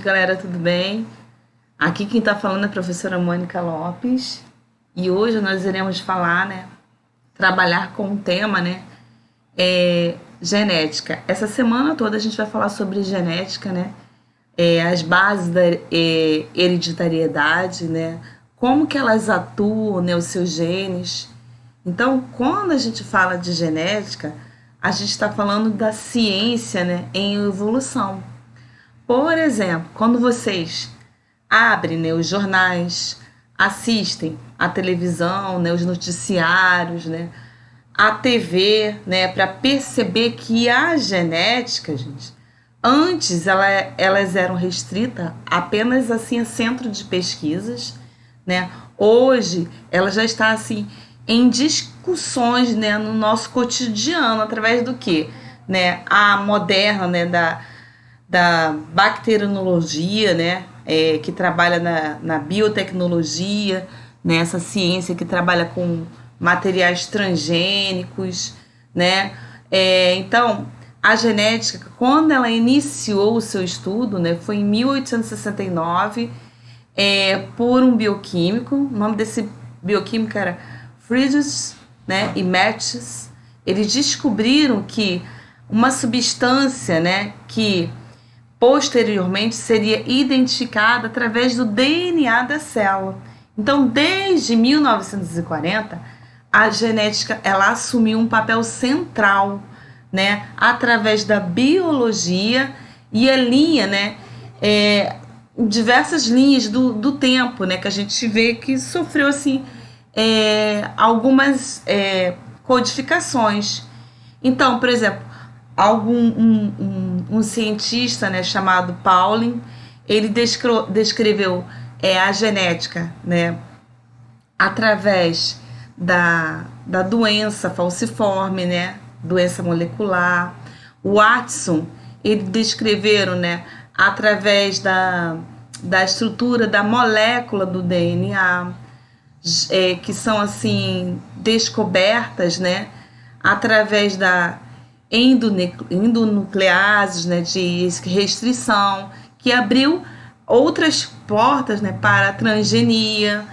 Galera, tudo bem? Aqui quem está falando é a professora Mônica Lopes e hoje nós iremos falar, trabalhar com o tema, genética. Essa semana toda a gente vai falar sobre genética, as bases da hereditariedade, como que elas atuam, os seus genes. Então, quando a gente fala de genética, a gente está falando da ciência, em evolução. Por exemplo, quando vocês abrem os jornais, assistem a televisão, os noticiários, a TV, para perceber que a genética, gente, antes elas eram restritas apenas assim a centro de pesquisas, Hoje ela já está assim em discussões, no nosso cotidiano, através do quê? A moderna, da bacteriologia, que trabalha na biotecnologia, essa ciência que trabalha com materiais transgênicos, Então, a genética, quando ela iniciou o seu estudo, foi em 1869, por um bioquímico. O nome desse bioquímico era Friedrich, e Mathes. Eles descobriram que uma substância, que posteriormente seria identificada através do DNA da célula. Então, desde 1940, a genética ela assumiu um papel central, através da biologia e a linha, diversas linhas do tempo, que a gente vê que sofreu assim algumas codificações. Então, por exemplo, um cientista, chamado Pauling, ele descreveu a genética, através da doença falciforme, doença molecular. O Watson, ele descreveram, através da estrutura da molécula do DNA, que são assim descobertas, através da endonucleases, de restrição, que abriu outras portas, para a transgenia,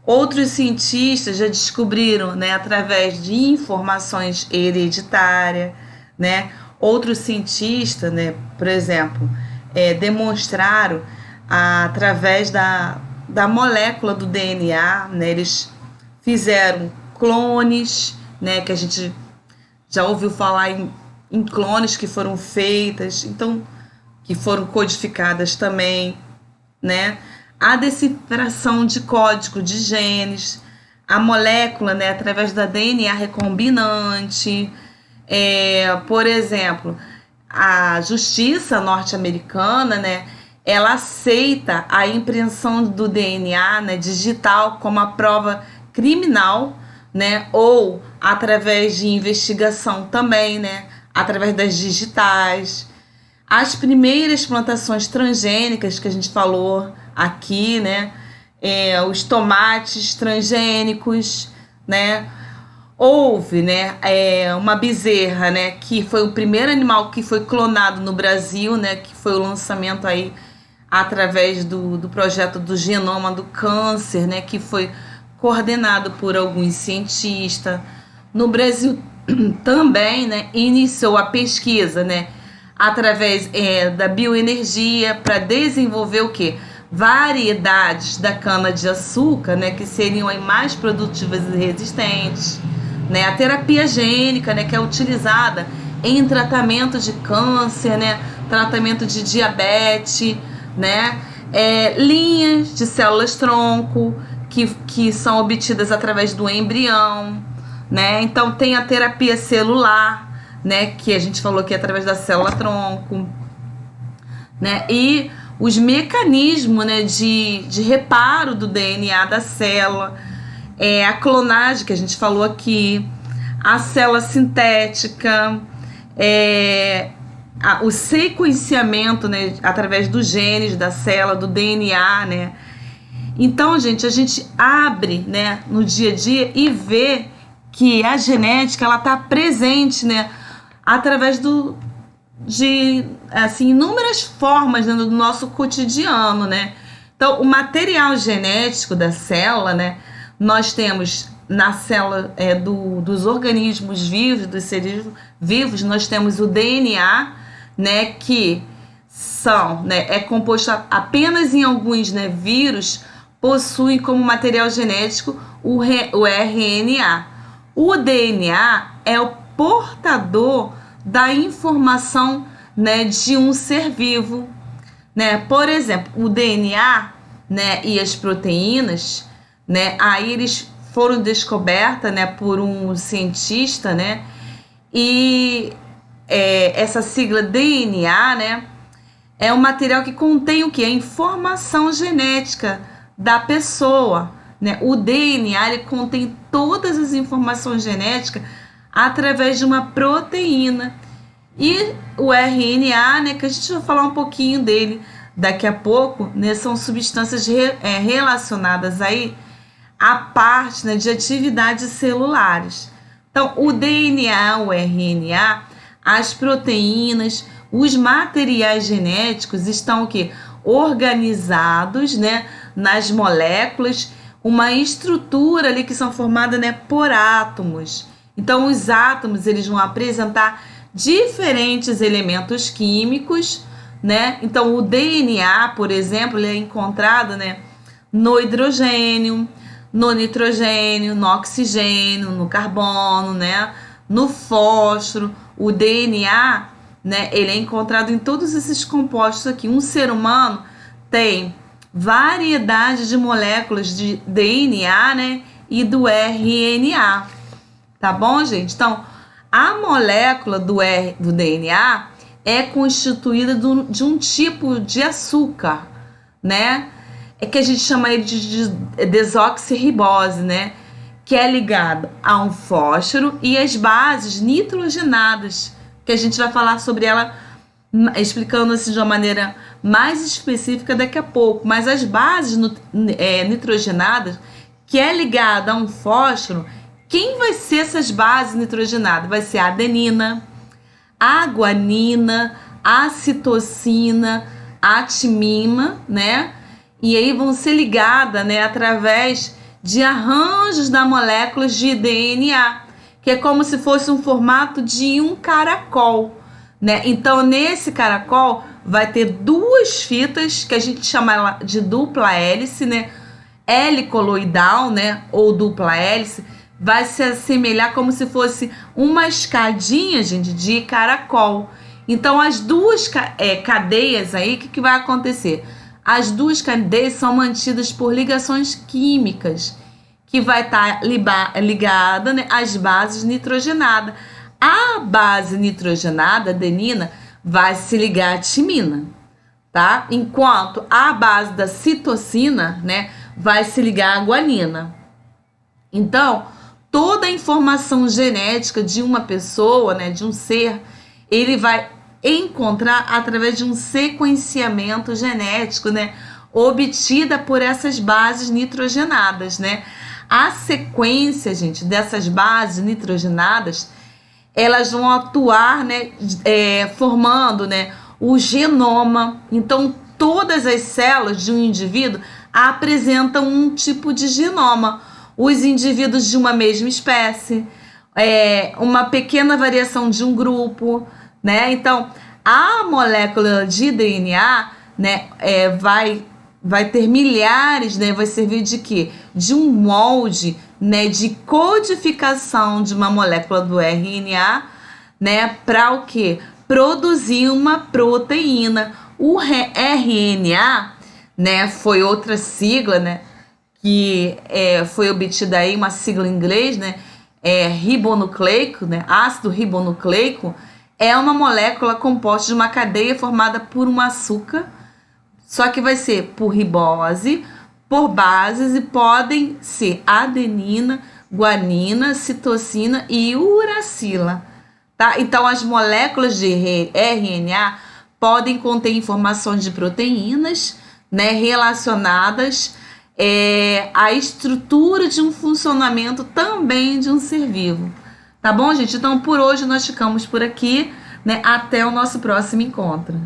Outros cientistas já descobriram, através de informações hereditárias, Outros cientistas, por exemplo, demonstraram através da molécula do DNA, eles fizeram clones, que a gente já ouviu falar em clones que foram feitas, então, que foram codificadas também, A decifração de código de genes, a molécula, através da DNA recombinante. Por exemplo, a justiça norte-americana, ela aceita a impressão do DNA, digital como a prova criminal, ou através de investigação também, através das digitais. As primeiras plantações transgênicas que a gente falou aqui, os tomates transgênicos, Houve, uma bezerra, que foi o primeiro animal que foi clonado no Brasil, que foi o lançamento aí através do projeto do genoma do câncer, que foi coordenado por alguns cientistas. No Brasil também, iniciou a pesquisa, através da bioenergia para desenvolver o quê? Variedades da cana-de-açúcar, que seriam aí mais produtivas e resistentes. A terapia gênica, que é utilizada em tratamento de câncer, tratamento de diabetes, linhas de células-tronco que são obtidas através do embrião, Então tem a terapia celular, que a gente falou que é através da célula-tronco, E os mecanismos, de reparo do DNA da célula, a clonagem que a gente falou aqui, a célula sintética, o sequenciamento, através dos genes da célula, do DNA, Então, gente, a gente abre, no dia a dia e vê que a genética ela está presente, através de assim, inúmeras formas, né, do nosso cotidiano, né? Então, o material genético da célula, né? Nós temos na célula dos organismos vivos, dos seres vivos, nós temos o DNA, né? Que é composto apenas em alguns, né, vírus, possuem como material genético o RNA. O DNA é o portador da informação, né, de um ser vivo, né? Por exemplo, o DNA, né, e as proteínas, né, aí eles foram descobertas, né, por um cientista, né, e essa sigla DNA, né, é um material que contém o quê? A informação genética da pessoa, né? O DNA, ele contém todas as informações genéticas através de uma proteína. E o RNA, né, que a gente vai falar um pouquinho dele daqui a pouco, né, são substâncias relacionadas aí à parte, né, de atividades celulares. Então, o DNA, o RNA, as proteínas, os materiais genéticos estão o quê? Organizados, né, nas moléculas, uma estrutura ali que são formadas, né, por átomos. Então, os átomos, eles vão apresentar diferentes elementos químicos, né? Então, o DNA, por exemplo, ele é encontrado, né, no hidrogênio, no nitrogênio, no oxigênio, no carbono, né, no fósforo. O DNA, né, ele é encontrado em todos esses compostos aqui. Um ser humano tem variedade de moléculas de DNA, né, e do RNA. Tá bom, gente? Então, a molécula do DNA é constituída de um tipo de açúcar, né? É que a gente chama ele de desoxirribose, né? Que é ligado a um fósforo e as bases nitrogenadas, que a gente vai falar sobre ela, explicando assim de uma maneira mais específica daqui a pouco. Mas as bases nitrogenadas, que é ligada a um fósforo, quem vai ser essas bases nitrogenadas? Vai ser a adenina, a guanina, a citosina, a timina, né? E aí vão ser ligadas, né, através de arranjos da moléculas de DNA, que é como se fosse um formato de um caracol, né? Então, nesse caracol vai ter duas fitas, que a gente chama ela de dupla hélice, né? Helicoloidal, né? Ou dupla hélice, vai se assemelhar como se fosse uma escadinha, gente, de caracol. Então, as duas cadeias aí, o que vai acontecer? As duas cadeias são mantidas por ligações químicas, que vai estar ligada, né, às bases nitrogenadas. A base nitrogenada, adenina, vai se ligar à timina, tá? Enquanto a base da citosina, né, vai se ligar à guanina. Então, toda a informação genética de uma pessoa, né, de um ser, ele vai encontrar através de um sequenciamento genético, né, obtida por essas bases nitrogenadas, né? A sequência, gente, dessas bases nitrogenadas, elas vão atuar, né, formando, né, o genoma. Então, todas as células de um indivíduo apresentam um tipo de genoma. Os indivíduos de uma mesma espécie, uma pequena variação de um grupo, né? Então, a molécula de DNA, né, vai ter milhares, né? Vai servir de quê? De um molde, né, de codificação de uma molécula do RNA, né, para o quê? Produzir uma proteína. O RNA, né, foi outra sigla, né, que foi obtida aí, uma sigla em inglês, né, ribonucleico, né, ácido ribonucleico, é uma molécula composta de uma cadeia formada por um açúcar, só que vai ser por ribose, por bases, e podem ser adenina, guanina, citosina e uracila, tá? Então, as moléculas de RNA podem conter informações de proteínas, né, relacionadas à estrutura de um funcionamento também de um ser vivo. Tá bom, gente? Então, por hoje nós ficamos por aqui, né? Até o nosso próximo encontro.